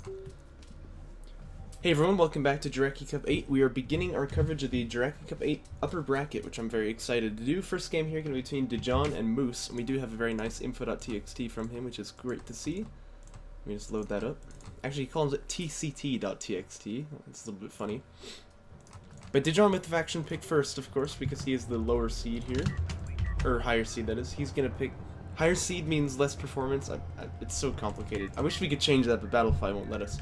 Hey everyone, welcome back to Jaraci Cup 8. We are beginning our coverage of the Jaraci Cup 8 upper bracket, which I'm very excited to do. First game here going to be between Dejan and Moose, and we do have a very nice info.txt from him, which is great to see. Let me just load that up. Actually, he calls it tct.txt. It's a little bit funny. But Dejan with the faction pick first, of course, because he is the lower seed here. Or higher seed, that is. He's going to pick... Higher seed means less performance. It's so complicated. I wish we could change that, but Battlefy won't let us.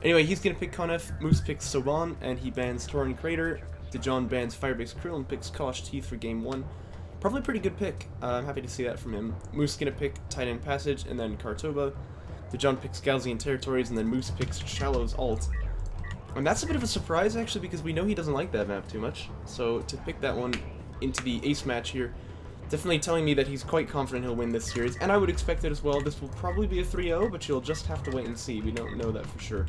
Anyway, he's going to pick Conef, Moose picks Soban, and he bans Torin Crater. Dejan bans Firebase Krill and picks Kosh Teeth for game 1. Probably a pretty good pick. I'm happy to see that from him. Moose going to pick Titan Passage and then Kartoba. Dejan picks Galzian Territories, and then Moose picks Shallow's Alt. And that's a bit of a surprise, actually, because we know he doesn't like that map too much. So to pick that one into the ace match here, definitely telling me that he's quite confident he'll win this series, and I would expect it as well. This will probably be a 3-0, but you'll just have to wait and see. We don't know that for sure.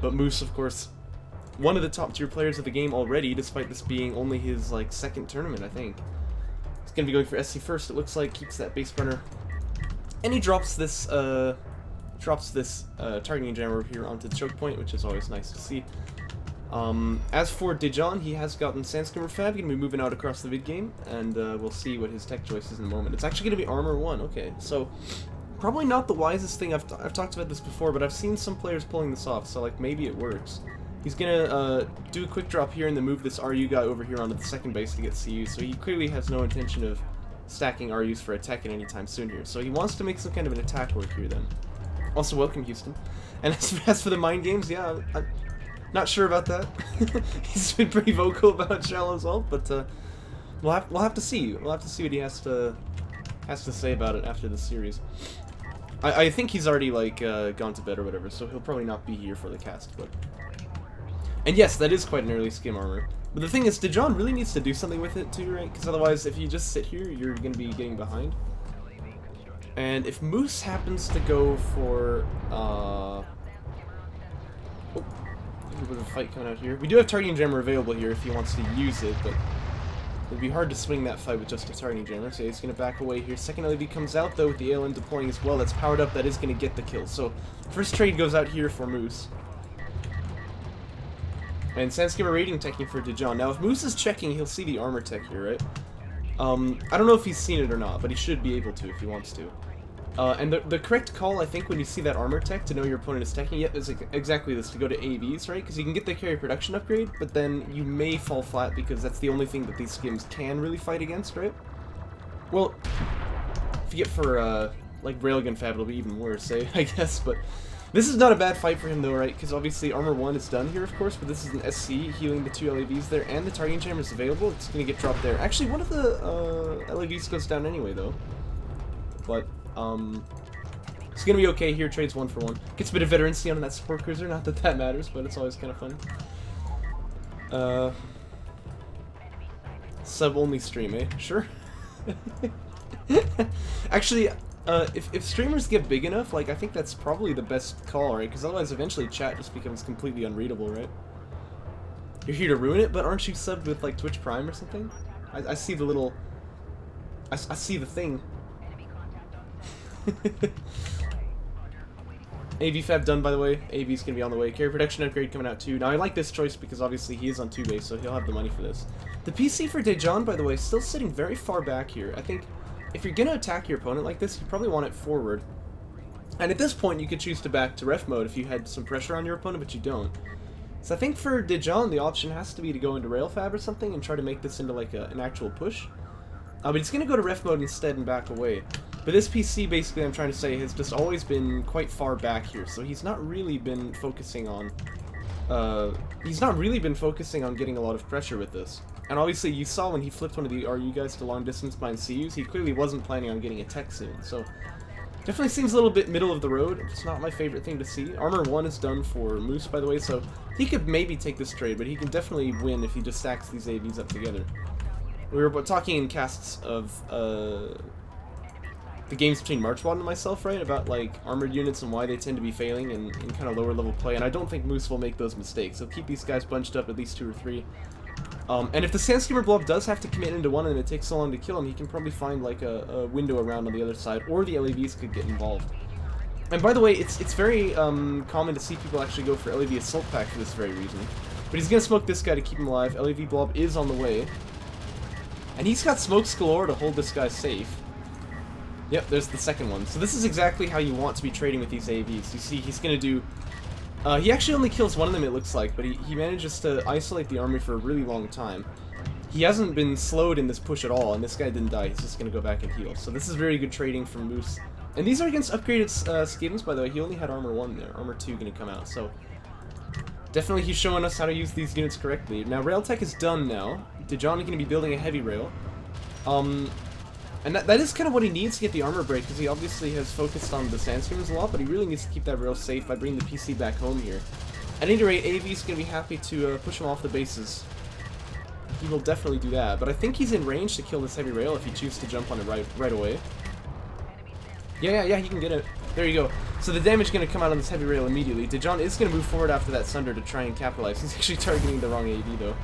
But Moose, of course, one of the top tier players of the game already, despite this being only his, like, second tournament, I think. He's going to be going for SC first, it looks like, keeps that base runner. And he drops this, targeting jammer over here onto the choke point, which is always nice to see. As for Dejan, he has gotten Sandscreamer Fab, going to be moving out across the mid game, and we'll see what his tech choice is in a moment. It's actually going to be Armor 1, okay, so probably not the wisest thing. I've talked about this before, but I've seen some players pulling this off, so like maybe it works. He's going to do a quick drop here and then move this RU guy over here onto the second base to get CU, so he clearly has no intention of stacking RUs for attack at any time soon here. So he wants to make some kind of an attack work here then. Also, welcome Houston. And as for the mind games, yeah, I'm not sure about that. He's been pretty vocal about Shallow's Ult, but we'll have to see. We'll have to see what he has to say about it after the series. I think he's already like gone to bed or whatever, so he'll probably not be here for the cast. But and yes, that is quite an early skim armor. But the thing is, Dejan really needs to do something with it too, right? Because otherwise, if you just sit here, you're going to be getting behind. And if Moose happens to go for a bit of a fight coming out here. We do have Targeting Jammer available here if he wants to use it, but it would be hard to swing that fight with just a Targeting Jammer, so he's going to back away here. Second LED comes out, though, with the ALN deploying as well. That's powered up. That is going to get the kill. So, first trade goes out here for Moose. And Sandscreamer Rating teching for Dejan. Now, if Moose is checking, he'll see the armor tech here, right? I don't know if he's seen it or not, but he should be able to if he wants to. And the correct call, I think, when you see that armor tech to know your opponent is teching it, is exactly this, to go to AVs, right? Because you can get the carry production upgrade, but then you may fall flat because that's the only thing that these skims can really fight against, right? Well, if you get for, like, Railgun Fab, it'll be even worse, I guess, but this is not a bad fight for him, though, right? Because obviously Armor 1 is done here, of course, but this is an SC healing the 2 LAVs there, and the Targeting Jammer is available. It's going to get dropped there. Actually, one of the LAVs goes down anyway, though. But it's gonna be okay here. Trades 1 for 1. Gets a bit of veterancy on that support cruiser. Not that that matters, but it's always kind of fun. Sub only stream, eh? Sure. Actually, if streamers get big enough, like I think that's probably the best call, right? Because otherwise, eventually, chat just becomes completely unreadable, right? You're here to ruin it, but aren't you subbed with like Twitch Prime or something? I see the little. I see the thing. AV Fab done, by the way. AV's gonna be on the way. Carry Protection upgrade coming out too. Now I like this choice because obviously he is on 2 base, so he'll have the money for this. The PC for Dejan, by the way, still sitting very far back here. I think if you're gonna attack your opponent like this, you probably want it forward. And at this point, you could choose to back to ref mode if you had some pressure on your opponent, but you don't. So I think for Dejan, the option has to be to go into Rail Fab or something and try to make this into like an actual push. But he's gonna go to ref mode instead and back away. But this PC, basically, I'm trying to say, has just always been quite far back here, so he's not really been focusing on, getting a lot of pressure with this. And obviously, you saw when he flipped one of the RU guys to long distance behind CUs, he clearly wasn't planning on getting a tech soon, so definitely seems a little bit middle of the road. It's not my favorite thing to see. Armor 1 is done for Moose, by the way, so he could maybe take this trade, but he can definitely win if he just stacks these AVs up together. We were talking in casts of, the games between Marchwad and myself, right, about like armored units and why they tend to be failing in kind of lower level play, and I don't think Moose will make those mistakes. He'll keep these guys bunched up at least 2 or 3. And if the Sandscreamer blow-up does have to commit into one and it takes so long to kill him, he can probably find like a window around on the other side, or the LAVs could get involved. And by the way, it's very common to see people actually go for LAV Assault Pack for this very reason. But he's going to smoke this guy to keep him alive. LAV Blob is on the way. And he's got smokes galore to hold this guy safe. Yep, there's the second one. So this is exactly how you want to be trading with these AVs. You see, he's going to do... he actually only kills one of them, it looks like, but he manages to isolate the army for a really long time. He hasn't been slowed in this push at all, and this guy didn't die. He's just going to go back and heal. So this is very good trading from Moose. And these are against upgraded skins, by the way. He only had Armor 1 there. Armor 2 going to come out, so... Definitely he's showing us how to use these units correctly. Now, Rail Tech is done now. Dejan is going to be building a heavy rail. And that is kind of what he needs to get the armor break, because he obviously has focused on the Sandstorms a lot, but he really needs to keep that rail safe by bringing the PC back home here. At any rate, AV's going to be happy to push him off the bases. He will definitely do that, but I think he's in range to kill this heavy rail if he chooses to jump on it right away. Yeah, he can get it. There you go. So the damage is going to come out on this heavy rail immediately. Dejan is going to move forward after that Sunder to try and capitalize. He's actually targeting the wrong AV, though.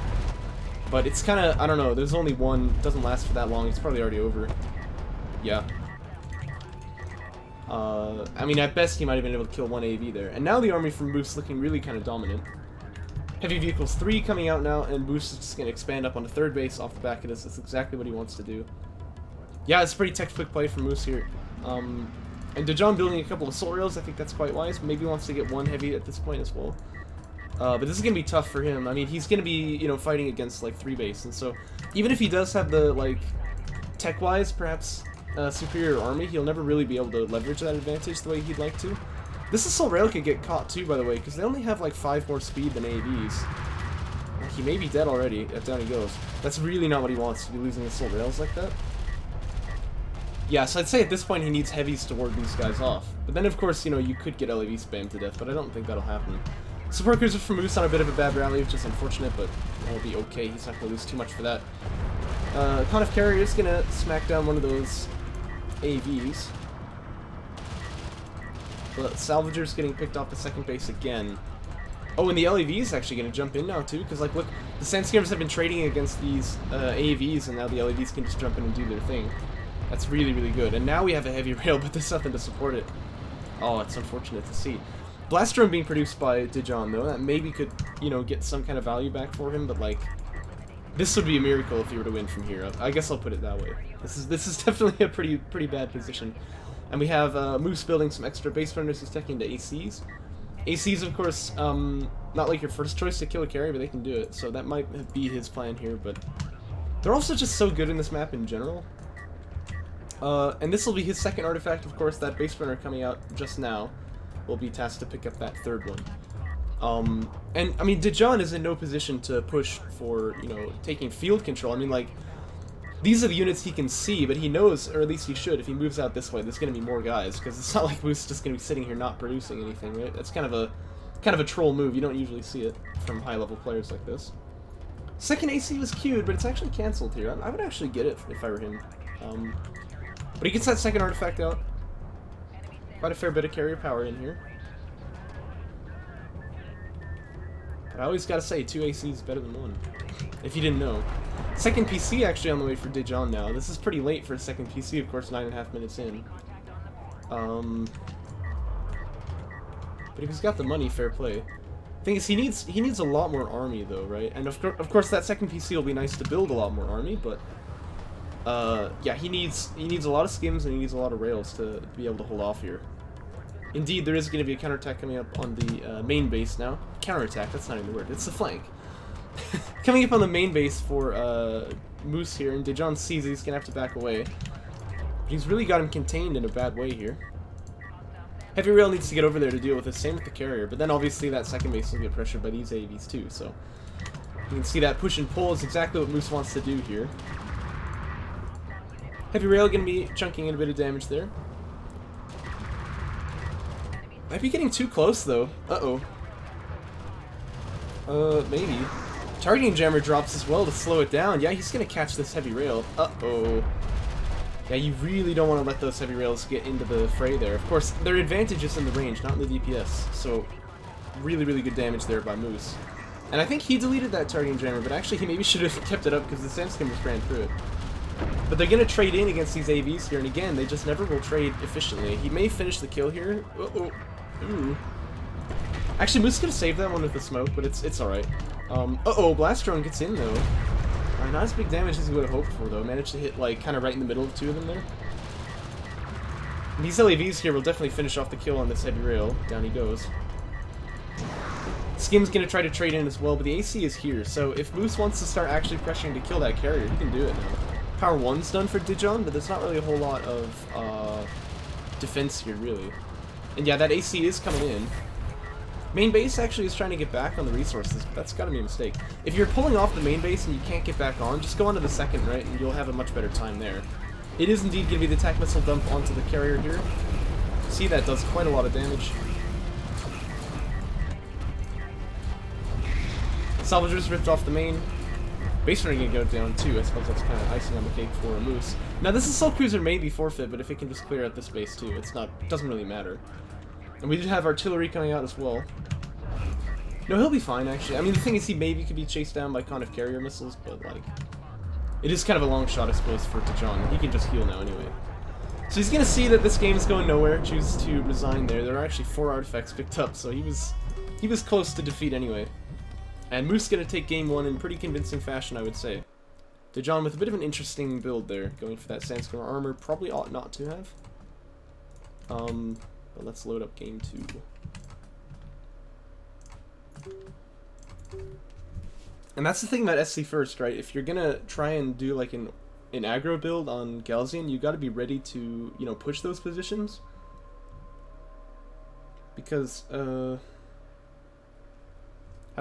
But it's kind of, I don't know, there's only one, it doesn't last for that long, it's probably already over. Yeah. I mean, at best he might have been able to kill one AV there. And now the army from Moose looking really kind of dominant. Heavy Vehicles 3 coming out now, and Moose is just going to expand up on the third base off the back of this. That's exactly what he wants to do. Yeah, it's a pretty textbook play from Moose here. And Dejan building a couple of assault rails, I think that's quite wise. Maybe he wants to get one heavy at this point as well. But this is going to be tough for him. I mean, he's going to be, you know, fighting against, like, 3 base. And so, even if he does have the, like, tech-wise, perhaps, superior army, he'll never really be able to leverage that advantage the way he'd like to. This assault rail could get caught, too, by the way, because they only have, like, 5 more speed than AVs. He may be dead already. Down he goes. That's really not what he wants, to be losing assault rails like that. Yeah, so I'd say at this point he needs heavies to ward these guys off. But then, of course, you know, you could get LAV spammed to death, but I don't think that'll happen. Support Cruiser from Moose on a bit of a bad rally, which is unfortunate, but that'll be okay. He's not going to lose too much for that. Conif Carrier is going to smack down one of those AVs. But Salvager's getting picked off the second base again. Oh, and the LAV is actually going to jump in now, too, because, like, look, the Sandstormers have been trading against these AVs, and now the LAVs can just jump in and do their thing. That's really, really good. And now we have a heavy rail, but there's nothing to support it. Oh, it's unfortunate to see. Blast Drone being produced by Dejan, though, that maybe could, you know, get some kind of value back for him, but, like, this would be a miracle if he were to win from here. I guess I'll put it that way. This is definitely a pretty bad position. And we have Moose building some extra base runners who's taking into ACs. ACs, of course, not like your first choice to kill a carry, but they can do it, so that might be his plan here, but they're also just so good in this map in general. And this will be his second artifact, of course. That base runner coming out just now will be tasked to pick up that third one. And, I mean, Dejan is in no position to push for, you know, taking field control. I mean, like, these are the units he can see, but he knows, or at least he should, if he moves out this way, there's going to be more guys, because it's not like Moose is just going to be sitting here not producing anything, right? That's kind of a troll move. You don't usually see it from high-level players like this. Second AC was queued, but it's actually cancelled here. I would actually get it if I were him. But he gets that second artifact out. Quite a fair bit of carrier power in here. But I always gotta say, 2 AC is better than 1. If you didn't know. Second PC actually on the way for Dejan now. This is pretty late for a second PC, of course, 9.5 minutes in. But if he's got the money, fair play. Thing is, he needs a lot more army though, right? And of course that second PC will be nice to build a lot more army, but yeah, he needs a lot of skims and he needs a lot of rails to be able to hold off here. Indeed, there is going to be a counterattack coming up on the main base now. Counterattack, that's not even the word, it's the flank. Coming up on the main base for Moose here, and Dejan sees he's going to have to back away. But he's really got him contained in a bad way here. Heavy rail needs to get over there to deal with it, same with the carrier, but then obviously that second base will get pressured by these AVs too, so you can see that push and pull is exactly what Moose wants to do here. Heavy rail going to be chunking in a bit of damage there. Might be getting too close, though. Uh-oh. Maybe. Targeting jammer drops as well to slow it down. Yeah, he's going to catch this heavy rail. Uh-oh. Yeah, you really don't want to let those heavy rails get into the fray there. Of course, their advantage is in the range, not in the DPS. So, really, really good damage there by Moose. And I think he deleted that targeting jammer, but actually he maybe should have kept it up because the Sandstormers ran through it. But they're going to trade in against these AVs here, and again, they just never will trade efficiently. He may finish the kill here. Uh-oh. Ooh. Actually, Moose is going to save that one with the smoke, but it's alright. Uh-oh, Blast Drone gets in, though. Alright, not as big damage as he would have hoped for, though. Managed to hit, like, kind of right in the middle of two of them there. And these LAVs here will definitely finish off the kill on this heavy rail. Down he goes. Skim's going to try to trade in as well, but the AC is here, so if Moose wants to start actually pressuring to kill that carrier, he can do it now. Power 1's done for Dejan, but there's not really a whole lot of defense here, really. And yeah, that AC is coming in. Main base actually is trying to get back on the resources, but that's gotta be a mistake. If you're pulling off the main base and you can't get back on, just go onto the second, right, and you'll have a much better time there. It is indeed going to be the attack missile dump onto the carrier here. See, that does quite a lot of damage. Salvagers ripped off the main. Base running going to go down too. I suppose that's kind of icing on the cake for a Moose. Now this Assault Cruiser may be forfeit, but if it can just clear out this base too, it doesn't really matter. And we did have artillery coming out as well. No, he'll be fine actually. I mean, the thing is he maybe could be chased down by kind of carrier missiles, but like, it is kind of a long shot I suppose for Dejan. He can just heal now anyway. So he's going to see that this game is going nowhere, choose to resign there. There are actually 4 artifacts picked up, so he was close to defeat anyway. And Moose going to take game 1 in pretty convincing fashion, I would say. Dejan with a bit of an interesting build there, going for that Sandstorm armor. Probably ought not to have. But let's load up game 2. And that's the thing about SC First, right? If you're going to try and do like an aggro build on Galzian, you got to be ready to, you know, push those positions. Because, how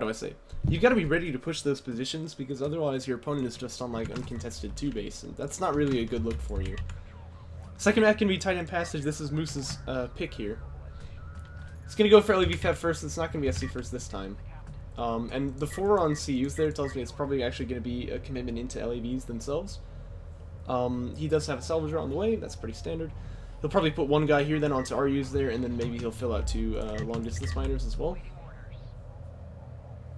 do I say? You've got to be ready to push those positions, because otherwise your opponent is just on, like, uncontested 2 base, and that's not really a good look for you. Second map can be Tight End Passage. This is Moose's pick here. He's going to go for LEV Fab first. It's not going to be SC first this time. And the 4 on CUs there tells me it's probably actually going to be a commitment into LEVs themselves. He does have a Salvager on the way. That's pretty standard. He'll probably put 1 guy here then onto RUs there, and then maybe he'll fill out 2 long-distance miners as well.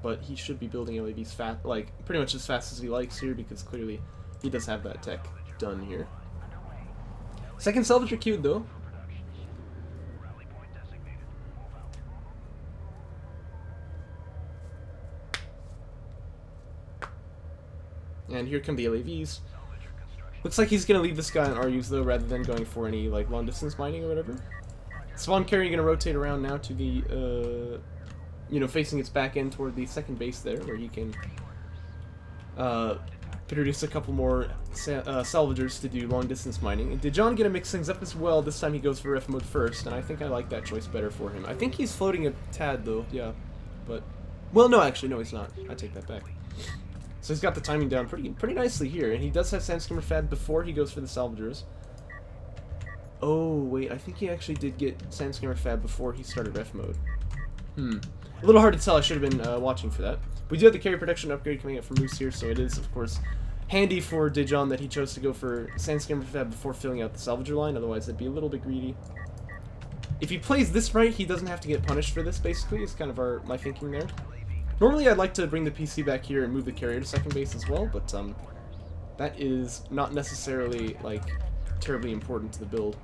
But he should be building LEVs fast, like pretty much as fast as he likes here, because clearly he does have that tech done here. Second Salvager queued though. And here come the LAVs. Looks like he's going to leave this guy on RUs though, rather than going for any like long distance mining or whatever. Spawn carrier going to rotate around now to the you know, facing its back end toward the second base there, where he can produce a couple more salvagers to do long-distance mining. And Dejan gonna mix things up as well. This time he goes for ref mode first, and I think I like that choice better for him. I think he's floating a tad, though, yeah. But, well, no, actually, no, he's not. I take that back. So he's got the timing down pretty nicely here, and he does have Sandstormer Fab before he goes for the salvagers. Oh, wait, I think he actually did get Sandstormer Fab before he started ref mode. A little hard to tell. I should have been watching for that. We do have the carry protection upgrade coming up from Moose here, so it is, of course, handy for Dejan that he chose to go for Sandstormer Fab before filling out the salvager line, otherwise it'd be a little bit greedy. If he plays this right, he doesn't have to get punished for this, basically, is kind of my thinking there. Normally I'd like to bring the PC back here and move the carrier to second base as well, but that is not necessarily, like, terribly important to the build.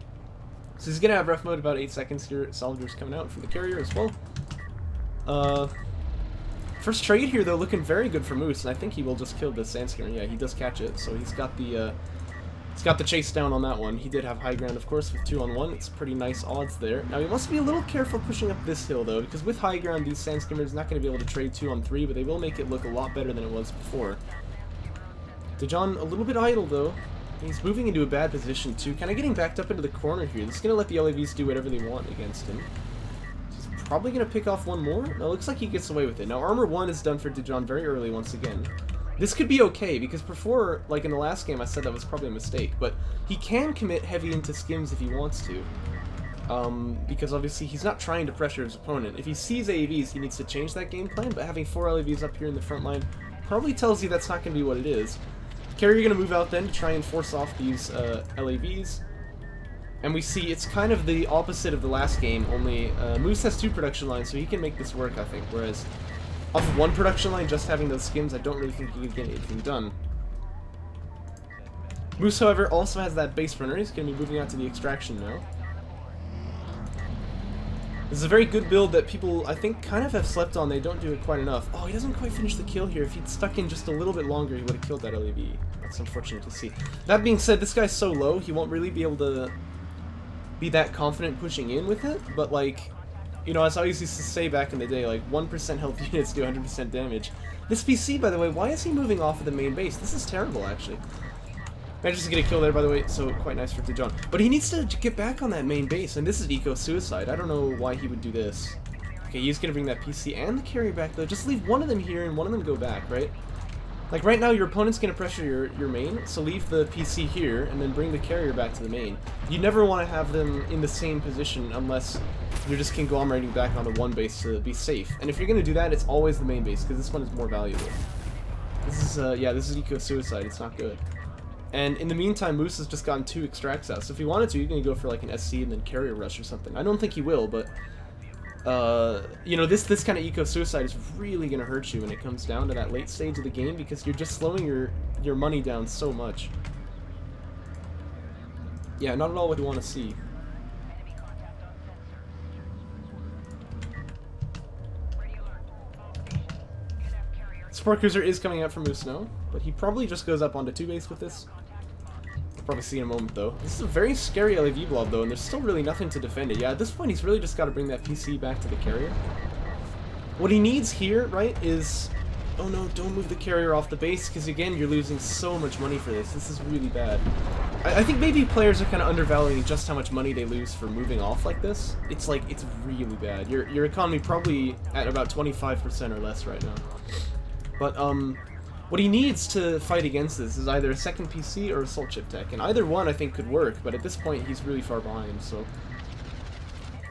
So he's going to have ref mode about 8 seconds here. Salvager's coming out from the carrier as well. First trade here, though, looking very good for Moose, and I think he will just kill this Sandstormer. Yeah, he does catch it, so he's got the chase down on that one. He did have high ground, of course, with 2-on-1. It's pretty nice odds there. Now, he must be a little careful pushing up this hill, though, because with high ground, these Sandstormers are not going to be able to trade 2-on-3, but they will make it look a lot better than it was before. Dejan, a little bit idle, though. He's moving into a bad position, too. Kind of getting backed up into the corner here. This is going to let the LAVs do whatever they want against him. Probably going to pick off 1 more. No, looks like he gets away with it. Now, Armor 1 is done for Dejan very early once again. This could be okay, because before, like in the last game, I said that was probably a mistake, but he can commit heavy into skims if he wants to. Because obviously he's not trying to pressure his opponent. If he sees AAVs, he needs to change that game plan, but having 4 LAVs up here in the front line probably tells you that's not going to be what it is. Carrier going to move out then to try and force off these LAVs. And we see it's kind of the opposite of the last game, only Moose has 2 production lines, so he can make this work, I think, whereas off of 1 production line, just having those skims, I don't really think he could get anything done. Moose, however, also has that base runner. He's going to be moving out to the extraction now. This is a very good build that people, I think, kind of have slept on. They don't do it quite enough. Oh, he doesn't quite finish the kill here. If he'd stuck in just a little bit longer, he would have killed that LAV. That's unfortunate to see. That being said, this guy's so low, he won't really be able to be that confident pushing in with it. But, like, you know, as I used to say back in the day, like, 1% health units do 100% damage. This PC, by the way, why is he moving off of the main base? This is terrible, actually. Manages to get a kill there, by the way, so quite nice for Dejan. But he needs to get back on that main base, and this is eco-suicide. I don't know why he would do this. Okay, he's gonna bring that PC and the carrier back, though. Just leave one of them here and one of them go back, right? Like, right now, your opponent's gonna pressure your main, so leave the PC here, and then bring the carrier back to the main. You never want to have them in the same position unless you're just conglomerating back onto one base to be safe. And if you're gonna do that, it's always the main base, because this one is more valuable. This is, yeah, this is eco-suicide. It's not good. And in the meantime, Moose has just gotten 2 extracts out. So if he wanted to, you can go for like an SC and then carrier rush or something. I don't think he will, but you know, this kind of eco-suicide is really gonna hurt you when it comes down to that late stage of the game, because you're just slowing your money down so much. Yeah, not at all what you want to see. Support Cruiser is coming out from Moose now, but he probably just goes up onto 2 base with this. We'll probably see in a moment, though. This is a very scary LAV blob, though, and there's still really nothing to defend it. Yeah, at this point, he's really just got to bring that PC back to the carrier. What he needs here, right, is... Oh no, don't move the carrier off the base, because again, you're losing so much money for this. This is really bad. I think maybe players are kind of undervaluing just how much money they lose for moving off like this. It's like, it's really bad. Your economy probably at about 25% or less right now. But, what he needs to fight against this is either a second PC or Assault Chip Tech, and either one I think could work, but at this point he's really far behind, so...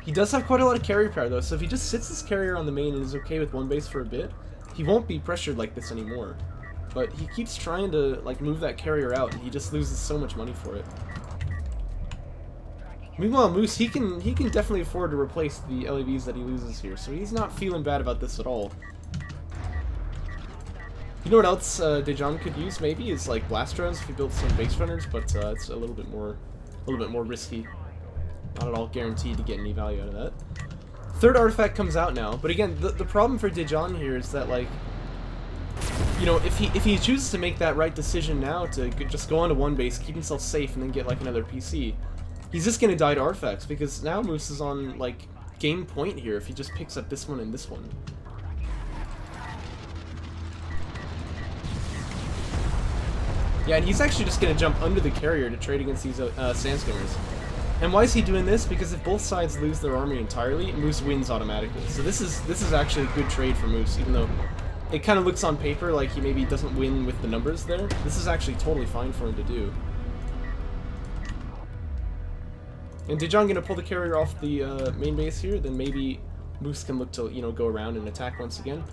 He does have quite a lot of carrier power, though, so if he just sits his carrier on the main and is okay with one base for a bit, he won't be pressured like this anymore. But he keeps trying to, like, move that carrier out, and he just loses so much money for it. Meanwhile, Moose, he can definitely afford to replace the LAVs that he loses here, so he's not feeling bad about this at all. You know what else Dejan could use maybe is like blast drones if he built some base runners, but it's a little bit more risky. Not at all guaranteed to get any value out of that. Third artifact comes out now, but again, the problem for Dejan here is that, like, you know, if he chooses to make that right decision now to just go onto one base, keep himself safe, and then get like another PC, he's just gonna die to artifacts, because now Moose is on like game point here if he just picks up this one and this one. Yeah, and he's actually just going to jump under the carrier to trade against these Sandskimmers. And why is he doing this? Because if both sides lose their army entirely, Moose wins automatically. So this is actually a good trade for Moose, even though it kind of looks on paper like he maybe doesn't win with the numbers there. This is actually totally fine for him to do. And Dejan going to pull the carrier off the main base here, then maybe Moose can look to, you know, go around and attack once again.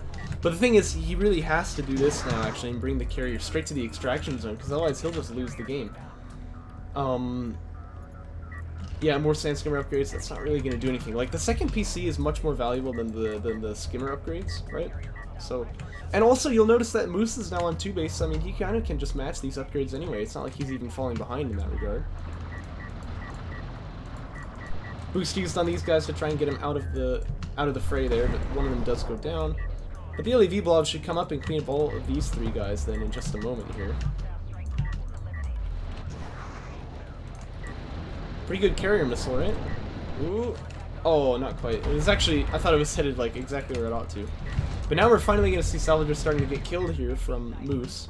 But the thing is, he really has to do this now, actually, and bring the carrier straight to the extraction zone, because otherwise he'll just lose the game. Yeah, more sand skimmer upgrades, that's not really going to do anything. Like, the second PC is much more valuable than the skimmer upgrades, right? So, and also, you'll notice that Moose is now on 2 base. I mean, he kind of can just match these upgrades anyway. It's not like he's even falling behind in that regard. Boost used on these guys to try and get him out of the fray there, but one of them does go down. But the LAV blob should come up and clean up all of these 3 guys then in just a moment here. Pretty good carrier missile, right? Ooh. Oh, not quite. It was actually, I thought it was headed like exactly where it ought to. But now we're finally going to see salvagers starting to get killed here from Moose.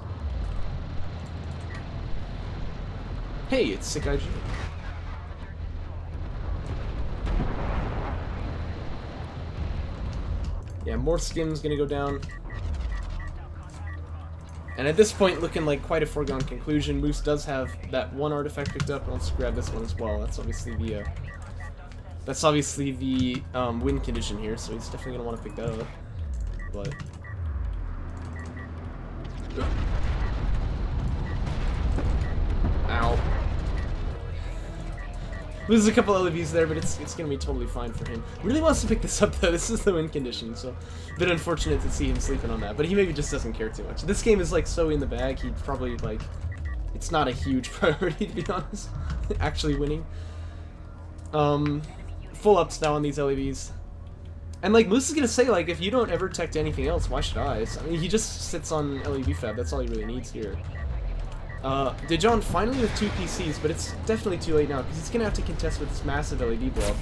Hey, it's Sick IG. Yeah, more skins gonna go down. And at this point, looking like quite a foregone conclusion. Moose does have that one artifact picked up, and let's grab this one as well. That's obviously the win condition here, so he's definitely gonna want to pick that up. But ow. Loses a couple LEVs there, but it's going to be totally fine for him. Really wants to pick this up, though. This is the win condition, so a bit unfortunate to see him sleeping on that. But he maybe just doesn't care too much. This game is, like, so in the bag, he'd probably, like... it's not a huge priority, to be honest. Actually winning. Full ups now on these LEVs. And like Moose is gonna say, like, if you don't ever tech to anything else, why should I? So, I mean, he just sits on LEV fab. That's all he really needs here. Dejan finally with 2 PCs, but it's definitely too late now because he's gonna have to contest with this massive LED blob.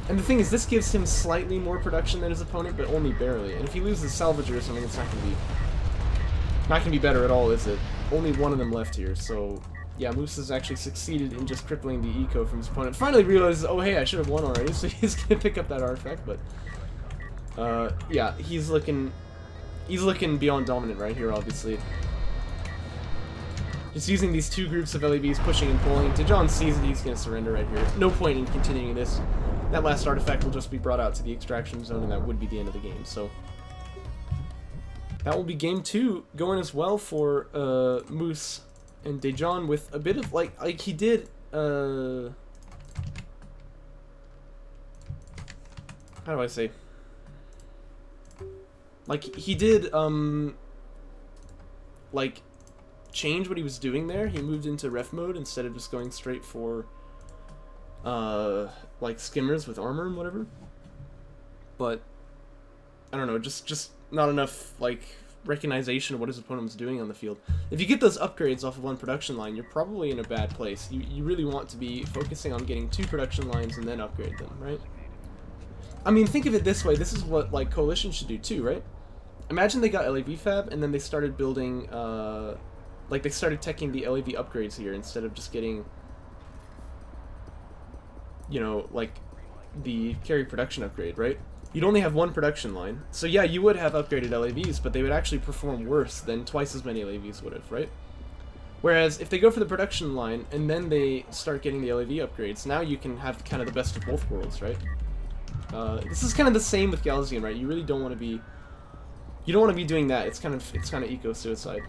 And the thing is, this gives him slightly more production than his opponent, but only barely. And if he loses Salvager or something, it's not gonna be better at all, is it? Only one of them left here, so yeah, Moose has actually succeeded in just crippling the eco from his opponent. Finally realizes, oh hey, I should have won already, so he's gonna pick up that artifact, but yeah, he's looking beyond dominant right here, obviously. Just using these 2 groups of LEVs, pushing and pulling. Dejan sees that he's gonna surrender right here. No point in continuing this. That last artifact will just be brought out to the extraction zone, and that would be the end of the game, so that will be game 2 going as well for Moose and Dejan with a bit of like he did how do I say, like he did like change what he was doing there. He moved into ref mode instead of just going straight for like skimmers with armor and whatever. But I don't know, just not enough like recognition of what his opponent was doing on the field. If you get those upgrades off of 1 production line, you're probably in a bad place. You really want to be focusing on getting 2 production lines and then upgrade them, right? I mean, think of it this way. This is what like Coalition should do too, right? Imagine they got LAV fab and then they started building like they started teching the LAV upgrades here instead of just getting, you know, like the carry production upgrade, right? You'd only have 1 production line. So yeah, you would have upgraded LAVs, but they would actually perform worse than twice as many LAVs would have, right? Whereas if they go for the production line and then they start getting the LAV upgrades, now you can have kind of the best of both worlds, right? This is kind of the same with Galzian, right? You really don't want to be, you don't want to be doing that. It's kind of eco-suicide.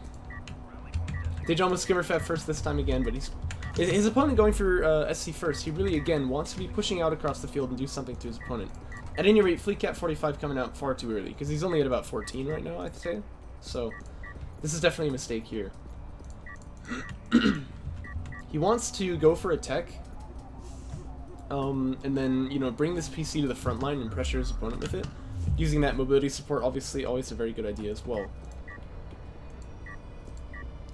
Dejan was skimmer fab first this time again, but his opponent going for SC first. He really, again, wants to be pushing out across the field and do something to his opponent. At any rate, Fleet Cap 45 coming out far too early, because he's only at about 14 right now, I'd say. So, this is definitely a mistake here. He wants to go for a tech, and then, you know, bring this PC to the front line and pressure his opponent with it. Using that mobility support, obviously, always a very good idea as well.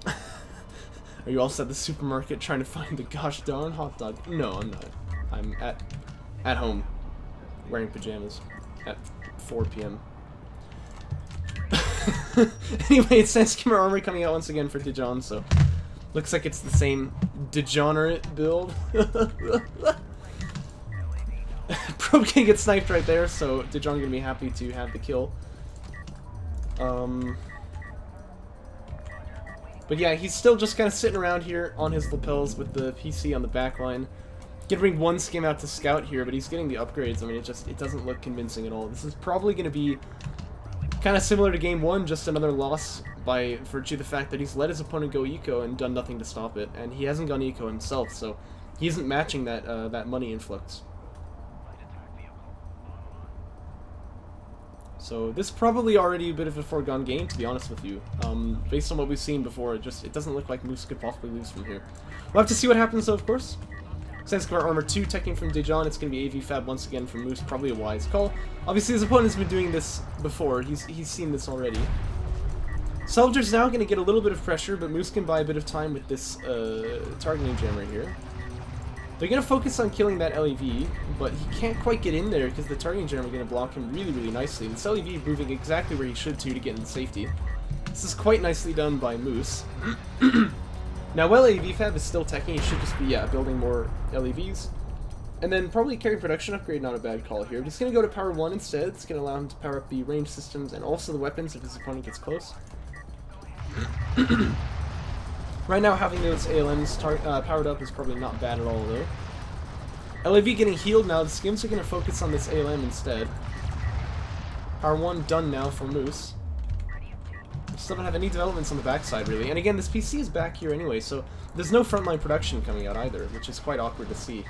Are you also at the supermarket trying to find the gosh darn hot dog? No, I'm not. I'm at home, wearing pajamas at 4 p.m. Anyway, it's Sandskimmer armor coming out once again for Dejan, so looks like it's the same degenerate build. Probe can get sniped right there, so Dejan gonna be happy to have the kill. But yeah, he's still just kind of sitting around here on his lapels with the PC on the back line. Gonna bring 1 skim out to scout here, but he's getting the upgrades. I mean, it doesn't look convincing at all. This is probably gonna be kind of similar to game 1, just another loss by virtue of the fact that he's let his opponent go eco and done nothing to stop it, and he hasn't gone eco himself, so he isn't matching that that money influx. So this is probably already a bit of a foregone game, to be honest with you. Based on what we've seen before, it doesn't look like Moose could possibly lose from here. We'll have to see what happens, though, of course. Sandskimmer armor 2 teching from Dejan. It's going to be AV fab once again from Moose. Probably a wise call. Obviously, his opponent's been doing this before. He's seen this already. Soldier's now going to get a little bit of pressure, but Moose can buy a bit of time with this targeting gem right here. They're going to focus on killing that LEV, but he can't quite get in there because the targeting gem are going to block him really, really nicely. This LEV moving exactly where he should to get into safety. This is quite nicely done by Moose. Now, while LEV fab is still teching, he should just be, yeah, building more LEVs. And then probably carry production upgrade, not a bad call here. But he's going to go to power 1 instead. It's going to allow him to power up the range systems and also the weapons if his opponent gets close. Right now, having those ALMs powered up is probably not bad at all, though. LAV getting healed now. The skims are going to focus on this ALM instead. Power 1 done now for Moose. Still don't have any developments on the backside, really. And again, this PC is back here anyway, so there's no frontline production coming out either, which is quite awkward to see.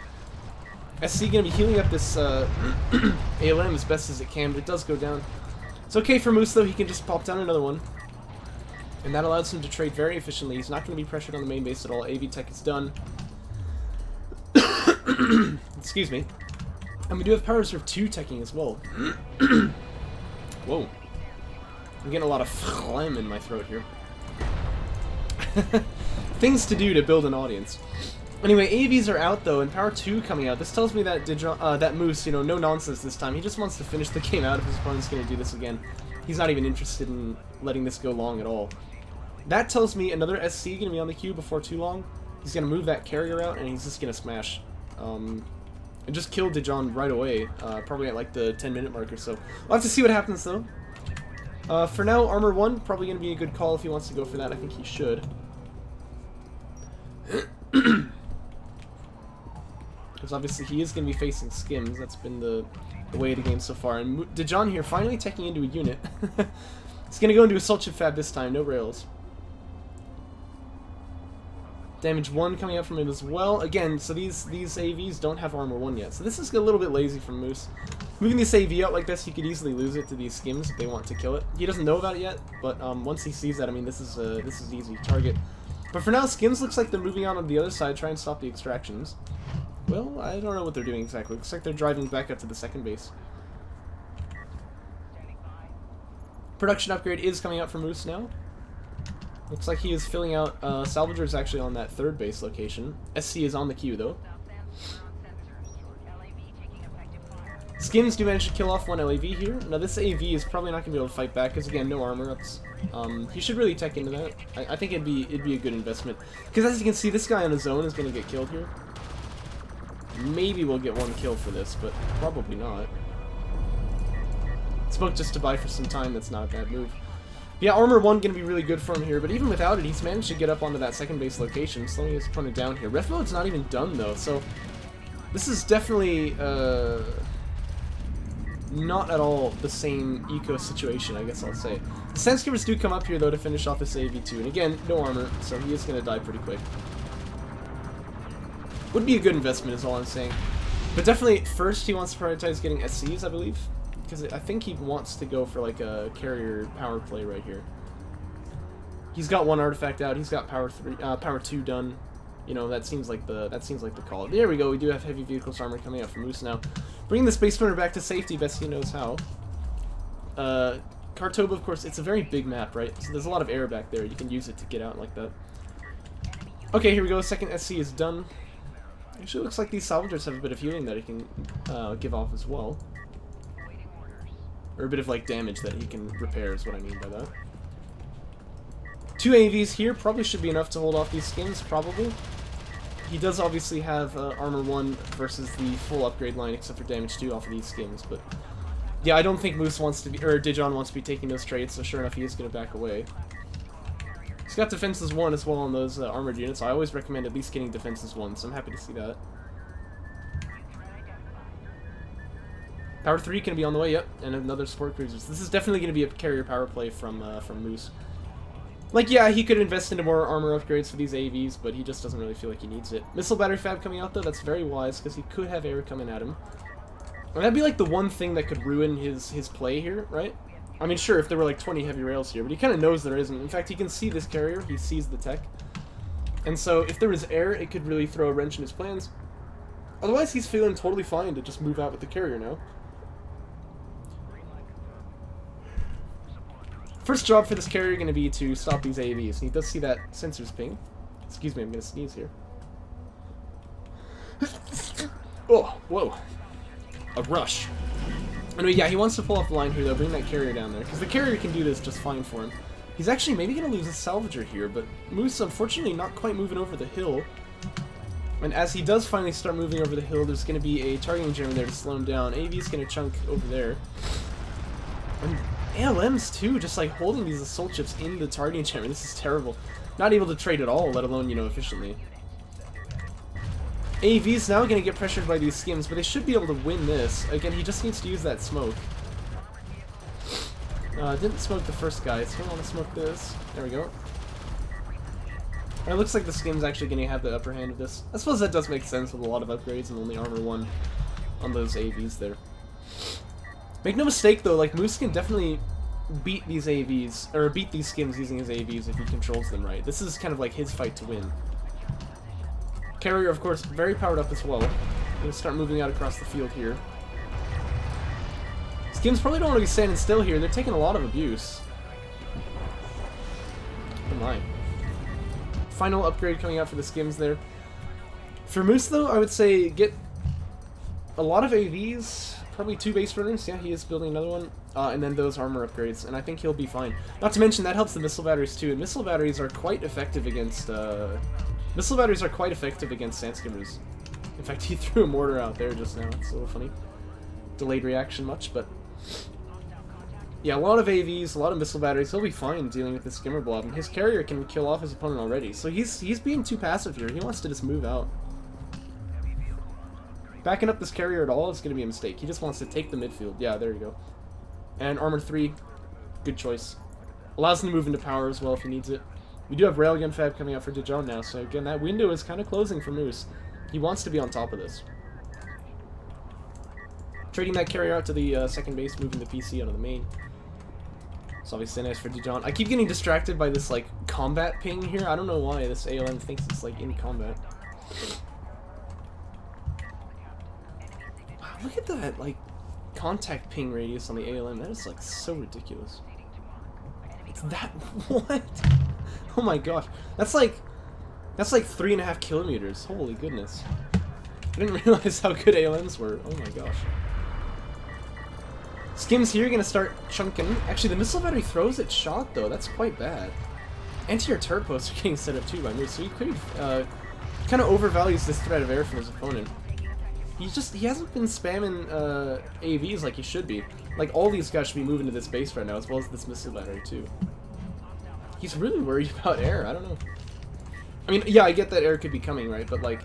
SC going to be healing up this ALM as best as it can, but it does go down. It's okay for Moose, though. He can just pop down another one. And that allows him to trade very efficiently. He's not going to be pressured on the main base at all. AV tech is done. Excuse me. And we do have Power Reserve 2 teching as well. Whoa. I'm getting a lot of phlegm in my throat here. Things to do to build an audience. Anyway, AVs are out though, and Power 2 coming out. This tells me that that Moose, you know, no nonsense this time. He just wants to finish the game out if his opponent's going to do this again. He's not even interested in letting this go long at all. That tells me another SC going to be on the queue before too long. He's going to move that carrier out, and he's just going to smash. And just kill Dejan right away, probably at like the 10-minute mark or so. We'll have to see what happens though. For now, Armor 1, probably going to be a good call if he wants to go for that. I think he should. Because obviously he is going to be facing Skims. That's been the way of the game so far. And Dejan here finally teching into a unit. He's going to go into Assault Ship Fab this time, no rails. Damage 1 coming out from him as well. Again, so these AVs don't have Armor 1 yet. So this is a little bit lazy from Moose. Moving this AV out like this, he could easily lose it to these Skims if they want to kill it. He doesn't know about it yet, but once he sees that, I mean, this is an easy target. But for now, Skims looks like they're moving out on the other side, trying to stop the extractions. Well, I don't know what they're doing exactly. Looks like they're driving back up to the second base. Production upgrade is coming out for Moose now. Looks like he is filling out. Salvager is actually on that third base location. SC is on the queue though. Skims do manage to kill off one LAV here. Now this AV is probably not going to be able to fight back because again, no armor ups. He should really tech into that. I think it'd be a good investment because as you can see, this guy on his own is going to get killed here. Maybe we'll get one kill for this, but probably not. Smoke just to buy for some time. That's not a bad move. Yeah, Armor 1 going to be really good for him here, but even without it, he's managed to get up onto that second base location, slowing his opponent down here. Ref mode's not even done, though, so this is definitely not at all the same eco situation, I guess I'll say. The Sandskimmers do come up here, though, to finish off this AV2, and again, no armor, so he is going to die pretty quick. Would be a good investment, is all I'm saying. But definitely, first he wants to prioritize getting SCs, I believe. Because I think he wants to go for like a carrier power play right here. He's got one artifact out. He's got power 2 done. You know, that seems like the call. There we go. We do have heavy vehicles armor coming out from Moose now, bringing the Space Sprinter back to safety best he knows how. Kartoba, of course, it's a very big map, right? So there's a lot of air back there. You can use it to get out like that. Okay, here we go. Second SC is done. Actually, it looks like these salvagers have a bit of healing that he can give off as well. Or a bit of, like, damage that he can repair is what I mean by that. 2 AVs here probably should be enough to hold off these Skins, probably. He does obviously have Armor 1 versus the full upgrade line, except for damage 2 off of these Skins, but... Yeah, I don't think Moose wants to be, or Dejan wants to be taking those trades, so sure enough, he is going to back away. He's got Defenses 1 as well on those armored units. I always recommend at least getting Defenses 1, so I'm happy to see that. Power 3 can be on the way, yep, and another support cruisers. This is definitely going to be a carrier power play from Moose. Like, yeah, he could invest into more armor upgrades for these AVs, but he just doesn't really feel like he needs it. Missile battery fab coming out, though, that's very wise, because he could have air coming at him. And that'd be, like, the one thing that could ruin his play here, right? I mean, sure, if there were, like, 20 heavy rails here, but he kind of knows there isn't. In fact, he can see this carrier, he sees the tech. And so, if there was air, it could really throw a wrench in his plans. Otherwise, he's feeling totally fine to just move out with the carrier now. First job for this carrier going to be to stop these AVs. And he does see that sensors ping. Excuse me, I'm going to sneeze here. Oh, whoa. A rush. Anyway, yeah, he wants to pull off the line here, though, bring that carrier down there. Because the carrier can do this just fine for him. He's actually maybe going to lose his salvager here, but Moose, unfortunately, not quite moving over the hill. And as he does finally start moving over the hill, there's going to be a targeting jammer there to slow him down. AV's going to chunk over there. And ALMs too, just like holding these assault ships in the targeting jammer. This is terrible. Not able to trade at all, let alone, you know, efficiently. AV's now going to get pressured by these Skims, but they should be able to win this. Again, he just needs to use that smoke. Didn't smoke the first guy, so I want to smoke this. There we go. And it looks like the Skim's actually going to have the upper hand of this. I suppose that does make sense with a lot of upgrades and only armor 1 on those AVs there. Make no mistake, though, like, Moose can definitely beat these AVs, or beat these skims using his AVs if he controls them right. This is kind of like his fight to win. Carrier, of course, very powered up as well. Gonna start moving out across the field here. Skims probably don't want to be standing still here. They're taking a lot of abuse. Oh my. Final upgrade coming out for the Skims there. For Moose, though, I would say get a lot of AVs, probably 2 base runners. Yeah, he is building another one. And then those armor upgrades, and I think he'll be fine. Not to mention, that helps the missile batteries, too. And missile batteries are quite effective against, sand skimmers. In fact, he threw a mortar out there just now. It's a little funny. Delayed reaction much, but... yeah, a lot of AVs, a lot of missile batteries. He'll be fine dealing with the skimmer blob, and his carrier can kill off his opponent already. So he's being too passive here. He wants to just move out. Backing up this carrier at all is going to be a mistake. He just wants to take the midfield. Yeah, there you go. And armor 3, good choice. Allows him to move into power as well if he needs it. We do have railgun fab coming out for Dejan now, so again, that window is kind of closing for Moose. He wants to be on top of this. Trading that carrier out to the second base, moving the PC out of the main. It's obviously nice for Dejan. I keep getting distracted by this, like, combat ping here. I don't know why this ALM thinks it's, like, in combat. Wow, look at that, like, contact ping radius on the ALM. That is, like, so ridiculous. It's that... what? Oh my gosh. That's like 3.5 kilometers. Holy goodness. I didn't realize how good ALMs were. Oh my gosh. Skims here gonna start chunking. Actually, the missile battery throws its shot though. That's quite bad. Anti-air turret posts are getting set up too by Moose, so he could kind of overvalues this threat of air from his opponent. He hasn't been spamming AVs like he should be. Like, all these guys should be moving to this base right now, as well as this missile battery too. He's really worried about air. I don't know. I mean, yeah, I get that air could be coming, right? But like,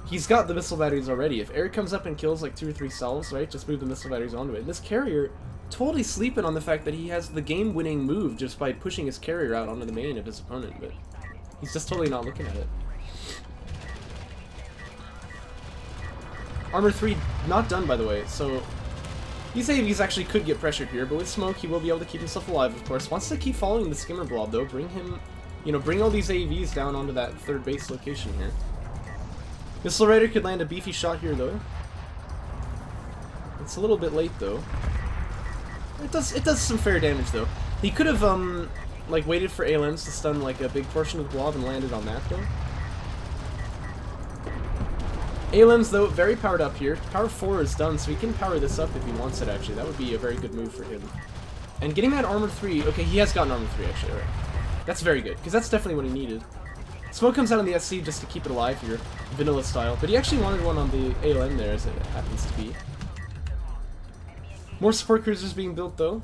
he's got the missile batteries already. If air comes up and kills like 2 or 3 cells, right, just move the missile batteries onto it. And this carrier totally sleeping on the fact that he has the game-winning move just by pushing his carrier out onto the main of his opponent, but he's just totally not looking at it. Armor 3 not done, by the way, so these AVs actually could get pressured here, but with smoke he will be able to keep himself alive, of course. Wants to keep following the skimmer blob, though. Bring him, you know, bring all these AVs down onto that third base location here. Missile Raider could land a beefy shot here, though. It's a little bit late, though. It does some fair damage, though. He could have, like, waited for ALMs to stun, like, a big portion of the blob and landed on that, though. ALMs, though, very powered up here. Power 4 is done, so he can power this up if he wants it, actually. That would be a very good move for him. And getting that armor 3... okay, he has gotten armor 3, actually, right. That's very good, because that's definitely what he needed. Smoke comes out on the SC just to keep it alive here, vanilla style. But he actually wanted one on the ALM there, as it happens to be. More support cruisers being built, though.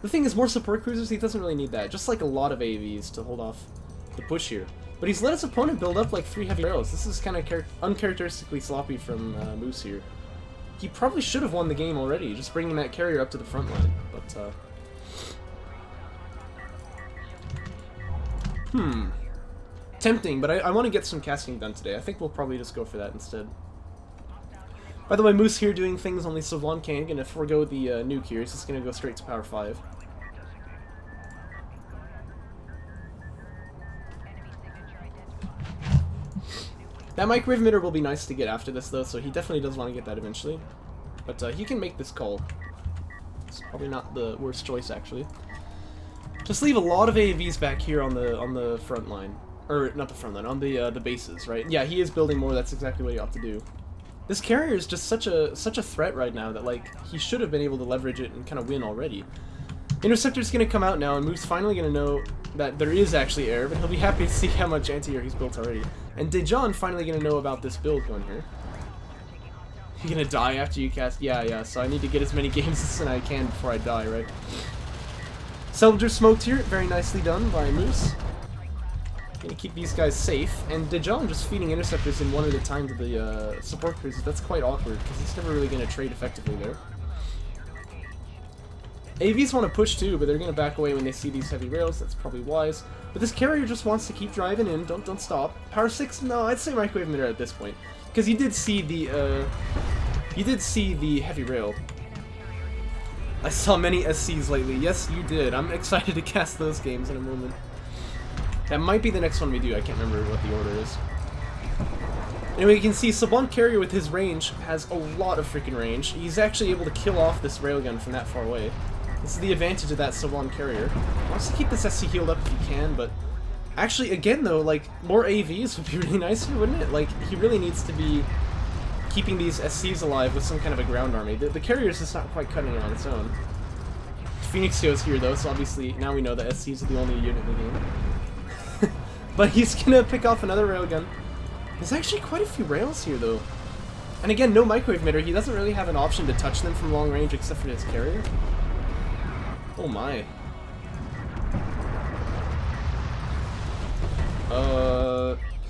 The thing is, more support cruisers, he doesn't really need that. Just like a lot of AVs to hold off the push here. But he's let his opponent build up like 3 heavy rails. This is kind of uncharacteristically sloppy from Moose here. He probably should have won the game already, just bringing that carrier up to the front line. But, tempting, but I want to get some casting done today. I think we'll probably just go for that instead. By the way, Moose here doing things only Savlon can. Gonna forego the nuke here. He's just gonna go straight to power 5. That microwave emitter will be nice to get after this, though, so he definitely does want to get that eventually. But he can make this call. It's probably not the worst choice, actually. Just leave a lot of AAVs back here on the front line. Or, not the front line, on the bases, right? Yeah, he is building more, that's exactly what he ought to do. This carrier is just such a threat right now that, like, he should have been able to leverage it and kind of win already. Interceptor's gonna come out now, and Moose's finally gonna know that there is actually air, but he'll be happy to see how much anti-air he's built already. And Dejan finally gonna know about this build going here. You're gonna die after you cast? Yeah, so I need to get as many games as I can before I die, right? Soldier smoked here, very nicely done by Moose. Gonna keep these guys safe, and Dejan just feeding interceptors in one at a time to the support cruisers. That's quite awkward, because he's never really gonna trade effectively there. AVs want to push too, but they're gonna back away when they see these heavy rails. That's probably wise. But this carrier just wants to keep driving in. Don't stop. Power 6? No, I'd say microwave emitter at this point, because you did see the heavy rail. I saw many SCs lately. Yes, you did. I'm excited to cast those games in a moment. That might be the next one we do. I can't remember what the order is. Anyway, you can see Saban Carrier with his range has a lot of freaking range. He's actually able to kill off this railgun from that far away. This is the advantage of that Saban Carrier. He wants to keep this SC healed up if he can, but actually, again though, like, more AVs would be really nice here, wouldn't it? Like, he really needs to be keeping these SCs alive with some kind of a ground army. The Carrier's just not quite cutting it on its own. Phoenixio's here though, so obviously now we know that SCs are the only unit in the game. But he's gonna pick off another railgun. There's actually quite a few rails here, though. And again, no microwave emitter. He doesn't really have an option to touch them from long range except for his carrier. Oh my.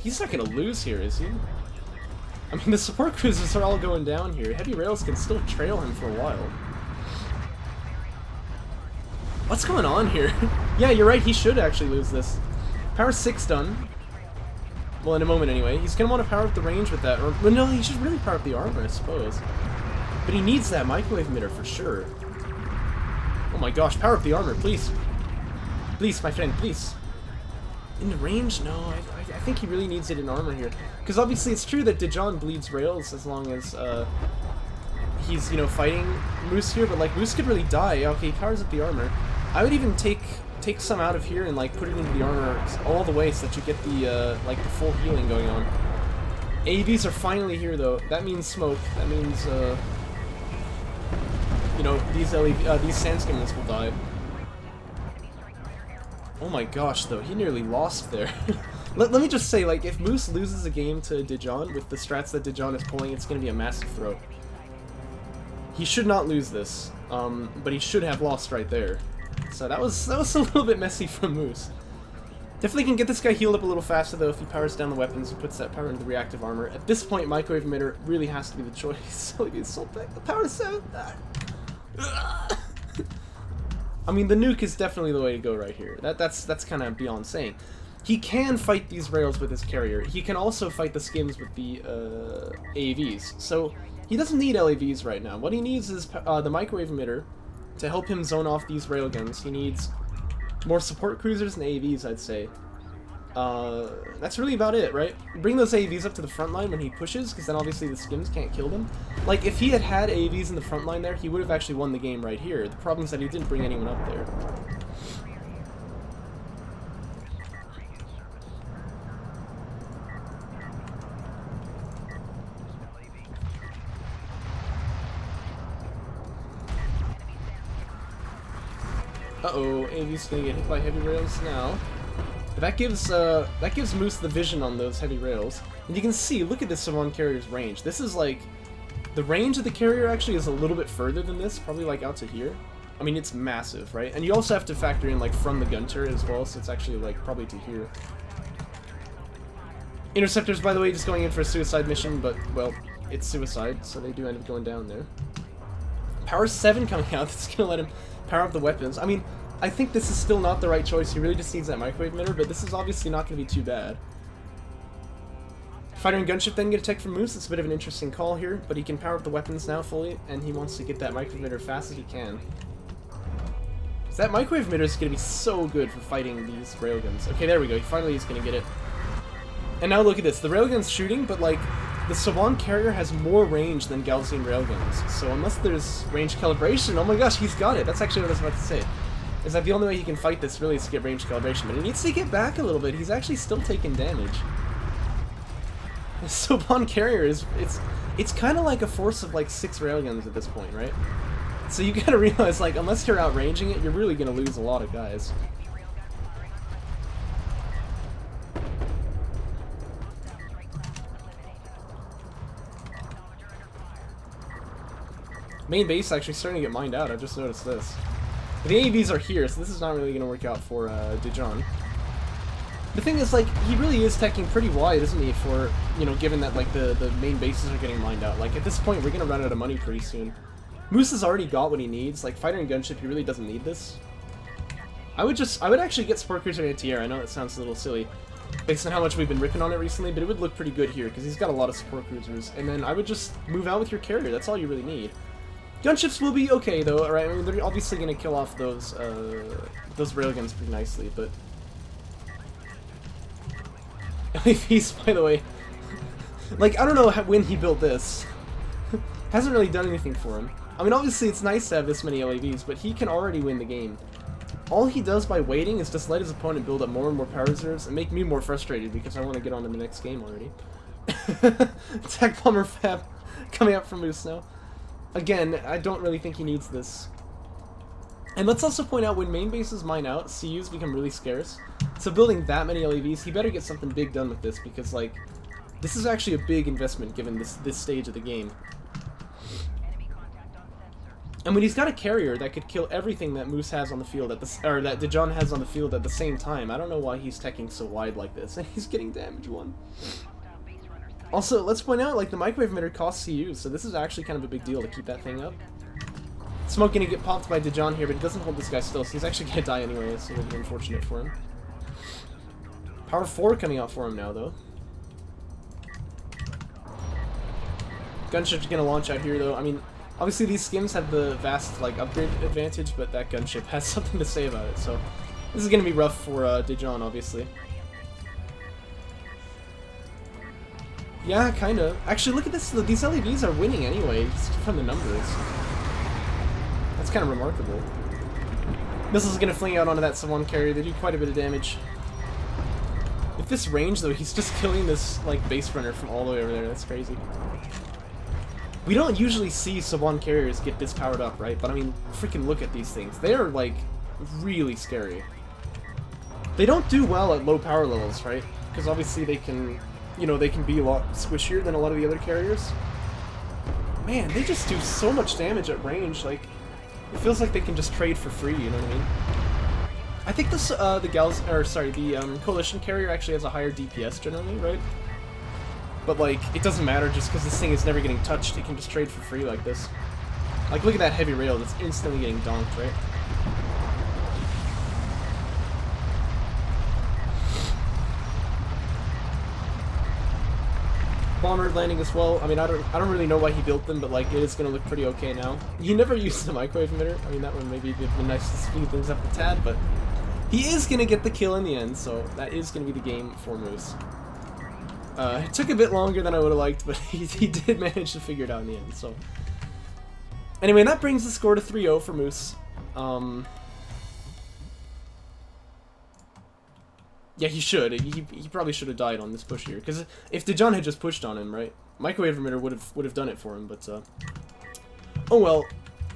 He's not gonna lose here, is he? I mean, the support cruisers are all going down here. Heavy rails can still trail him for a while. What's going on here? Yeah, you're right, he should actually lose this. Power 6 done. Well, in a moment anyway. He's going to want to power up the range with that. Or, well, no, he should really power up the armor, I suppose. But he needs that microwave emitter for sure. Oh my gosh, power up the armor, please. Please, my friend, please. In the range? No, I think he really needs it in armor here. Because obviously it's true that Dejan bleeds rails as long as he's, you know, fighting Moose here. But, like, Moose could really die. Okay, he powers up the armor. I would even take some out of here and like put it into the armor all the way so that you get the like the full healing going on. AVs are finally here though. That means smoke. That means you know, these sandskimmers will die. Oh my gosh though, he nearly lost there. let me just say, like, if Moose loses a game to Dejan with the strats that Dejan is pulling, it's gonna be a massive throw. He should not lose this, but he should have lost right there. So that was a little bit messy from Moose. Definitely can get this guy healed up a little faster though if he powers down the weapons and puts that power into the reactive armor. At this point, microwave emitter really has to be the choice. So he assault back the power 7. I mean, the nuke is definitely the way to go right here. That's kind of beyond saying. He can fight these rails with his carrier. He can also fight the skims with the AVs. So he doesn't need LAVs right now. What he needs is the microwave emitter. To help him zone off these railguns, he needs more support cruisers and AVs, I'd say. That's really about it, right? Bring those AVs up to the front line when he pushes, because then obviously the skims can't kill them. Like, if he had AVs in the front line there, he would have actually won the game right here. The problem is that he didn't bring anyone up there. Uh-oh, AV's gonna get hit by heavy rails now. But that gives Moose the vision on those heavy rails. And you can see, look at this Saban Carrier's range. This is like, the range of the carrier actually is a little bit further than this, probably like out to here. I mean, it's massive, right? And you also have to factor in like from the gun turret as well, so it's actually like probably to here. Interceptors, by the way, just going in for a suicide mission, but, well, it's suicide, so they do end up going down there. Power 7 coming out, that's gonna let him power up the weapons. I mean, I think this is still not the right choice. He really just needs that microwave emitter, but this is obviously not going to be too bad. Fighter and gunship then get a tech from Moose. It's a bit of an interesting call here, but he can power up the weapons now fully, and he wants to get that microwave emitter fast as he can. So that microwave emitter is going to be so good for fighting these railguns. Okay, there we go. Finally he's going to get it. And now look at this. The railgun's shooting, but like, the Saban Carrier has more range than Gaussian railguns. So unless there's range calibration, oh my gosh, he's got it. That's actually what I was about to say. Is that the only way he can fight this really is to get range calibration, but he needs to get back a little bit. He's actually still taking damage. The Saban Carrier is, it's kind of like a force of like 6 railguns at this point, right? So you gotta realize, like, unless you're outranging it, you're really gonna lose a lot of guys. Main base actually starting to get mined out. I just noticed this. But the AVs are here, so this is not really going to work out for Dejan. The thing is, like, he really is teching pretty wide, isn't he, for, you know, given that, like, the main bases are getting mined out. Like, at this point, we're going to run out of money pretty soon. Moose has already got what he needs. Like, fighter and gunship, he really doesn't need this. I would actually get support cruiser anti-air. I know that sounds a little silly, based on how much we've been ripping on it recently, but it would look pretty good here, because he's got a lot of support cruisers. And then I would just move out with your carrier. That's all you really need. Gunships will be okay though, alright? I mean, they're obviously gonna kill off those railguns pretty nicely, but LAVs, by the way. Like, I don't know when he built this. Hasn't really done anything for him. I mean, obviously it's nice to have this many LAVs, but he can already win the game. All he does by waiting is just let his opponent build up more and more power reserves and make me more frustrated because I want to get on to the next game already. Attack Bomber Fab coming up from Moose now. Again, I don't really think he needs this. And let's also point out, when main bases mine out, CUs become really scarce. So building that many LAVs, he better get something big done with this, because, like, this is actually a big investment given this stage of the game. And when he's got a carrier that could kill everything that Moose has on the field or that Dejan has on the field at the same time, I don't know why he's teching so wide like this. And he's getting damage 1. Also, let's point out, like, the microwave emitter costs CUs, so this is actually kind of a big deal to keep that thing up. Smoke gonna get popped by Dejan here, but it doesn't hold this guy still, so he's actually gonna die anyway, so it'll be unfortunate for him. Power 4 coming out for him now, though. Gunship's gonna launch out here, though. I mean, obviously these skims have the vast, like, upgrade advantage, but that gunship has something to say about it, so this is gonna be rough for Dejan, obviously. Yeah, kinda. Actually, look at this. These LEVs are winning anyway, just from the numbers. That's kind of remarkable. Missile's gonna fling out onto that Sawan carrier. They do quite a bit of damage. With this range, though, he's just killing this, like, base runner from all the way over there. That's crazy. We don't usually see Sawan carriers get this powered up, right? But I mean, freaking look at these things. They are, like, really scary. They don't do well at low power levels, right? Because obviously they can, you know, they can be a lot squishier than a lot of the other carriers. Man, they just do so much damage at range. Like, it feels like they can just trade for free. You know what I mean? I think this, the coalition carrier actually has a higher DPS generally, right? But like, it doesn't matter just because this thing is never getting touched. It can just trade for free like this. Like, look at that heavy rail that's instantly getting donked, right? Bomber landing as well. I mean, I don't really know why he built them, but like, it is gonna look pretty okay now. He never used the microwave emitter. I mean, that one maybe would have been nice to speed things up a tad, but he is gonna get the kill in the end, so that is gonna be the game for Moose. It took a bit longer than I would have liked, but he did manage to figure it out in the end, so. Anyway, that brings the score to 3-0 for Moose. Yeah, he should. He probably should have died on this push here, because if Dejan had just pushed on him, right, microwave emitter would have done it for him. But oh well,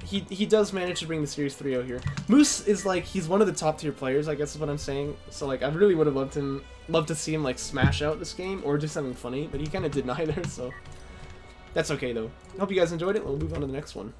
he does manage to bring the series 3-0 here. Moose is like, he's one of the top tier players, I guess is what I'm saying. So like, I really would have loved to see him like smash out this game or do something funny, but he kind of did neither. So that's okay though. Hope you guys enjoyed it. We'll move on to the next one.